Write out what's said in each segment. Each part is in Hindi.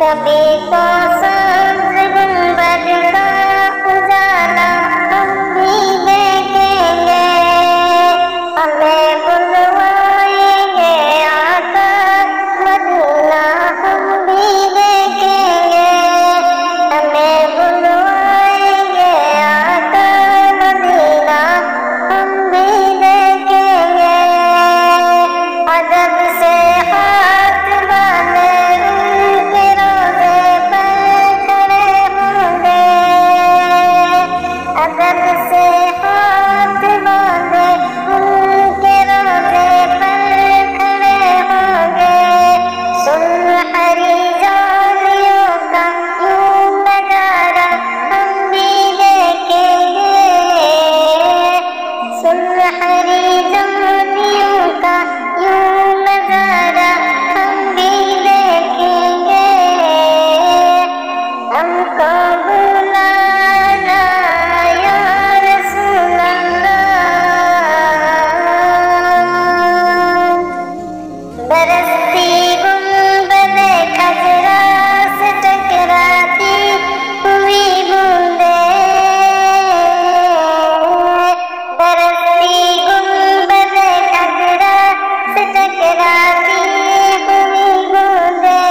कभी तो सब्ज़ गुंबद का उजाला हम भी देखेंगे, हमें बुलवाएंगे आका मदीना हम भी देखेंगे, हमें बुलवाएंगे आका मदीना हम भी देखेंगे। अदब से हाथ बांधे उनके रोज़े पर खड़े होंगे, अदब से हाथ बांधे उनके रोज़े पर खड़े होंगे। सुनहरी जालियों का यूं नजारा हम भी देखेंगे, सुनहरी जालियों का यूं नजारा हम भी देखेंगे। हमको बुलाना या रसूल अल्लाह, बरसती गुंबदे खजरा से टकराती हुई बूंदें, बरसती गुंबदे खजरा से टकराती हुई बूंदें,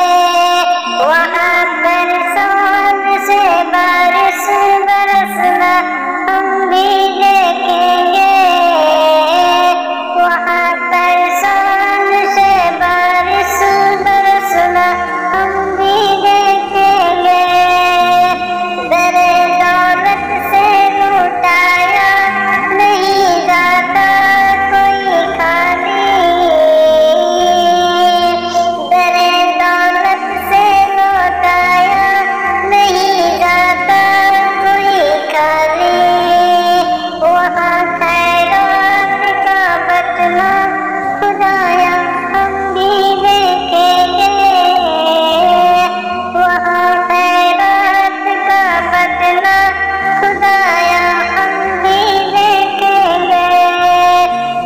वहाँ पर सांझ से बारिश बरसना हम भी देखेंगे, वहाँ पर सांझ से बारिश बरसना हम भी देखेंगे। दरे दौलत से लुटाया नहीं जाता कोई खाली, दरे दौलत से लुटाया नहीं जाता कोई खाली, वहाँ खैरात का बदला खुदाया हम भी देखेंगे, वहाँ खैरात का बदला खुदाया हम भी देखेंगे।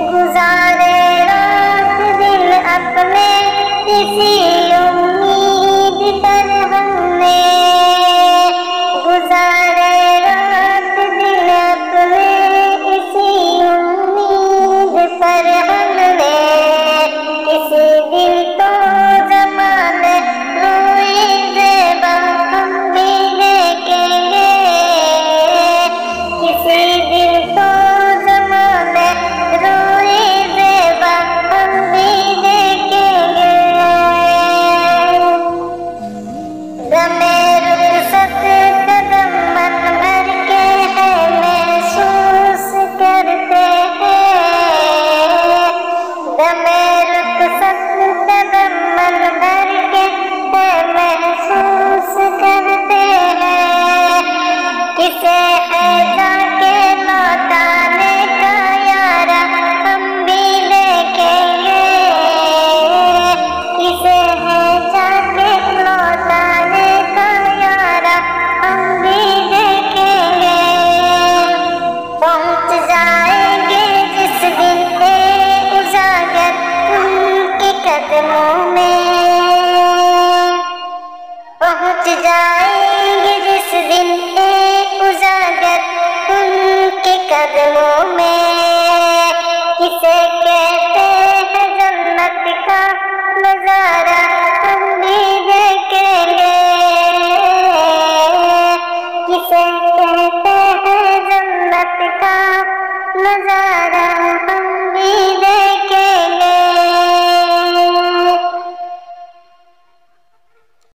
गुजारे रात दिन अपने इसी उम्मीद पर हमने, गुजारे रात दिन अपने इसी उम्मीद पर हमने, किसी दिन तो ज़माने रोए ज़ेबा हम भी देखेंगे, किसी दिन तो ज़माने रोए ज़ेबा हम भी देखेंगे। गमे रुखसत कदम मन भर के है महसूस करते हैं, गमे रुखसत कदम मन भर के है महसूस करते हैं। किसे है जाके लौटाने का यारा हम भी देखेंगे, किसे है जाके लौटाने का यारा हम भी देखेंगे। पहुँच जाएंगे जिस दिन उजागर उनके कदमों में, पहुँच जाएंगे जिस दिन उजागर उनके कदमों में। किसे कहते हैं जन्नत का नजारा हम भी देखेंगे, किसे कहते हैं जन्नत का नजारा